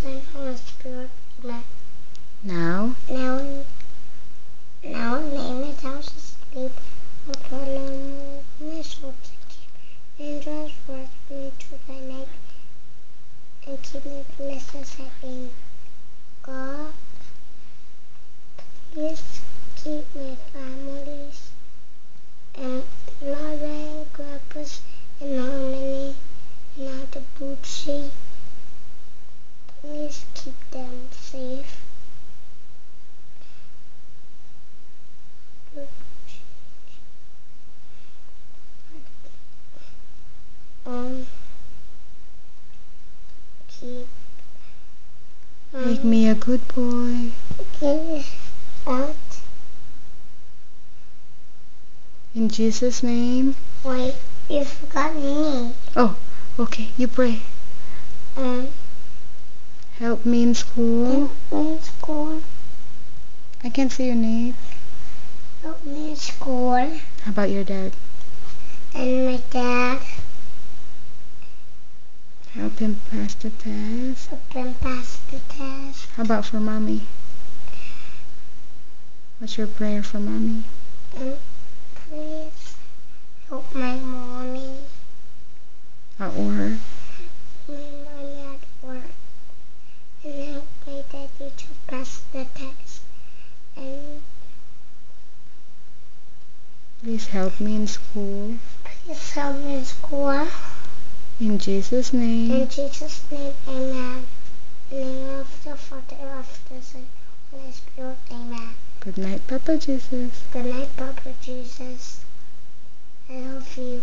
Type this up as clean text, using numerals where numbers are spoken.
Son, Holy Spirit. Amen. Now Name it house asleep. Angels watch me through the night and keep me blessed as I aim. God, please keep my families and Lord and Grandpa's and Harmony and all the Bootsy. Please keep them safe. make me a good boy. Out. In Jesus' name. Wait, you forgot me. Oh, okay, you pray. Help me in school. Help me in school. I can't see your name. Help me in school. How about your dad? And my dad. Help him pass the test. Help him pass the test. How about for mommy? What's your prayer for mommy? Please help my mommy. At work. My mommy at work. And help my daddy to pass the test. And Please help me in school. please help me in school. In Jesus' name. In Jesus' name, amen. In the name of the Father, of the Son, Holy Spirit, amen. Good night, Papa Jesus. Good night, Papa Jesus. I love you.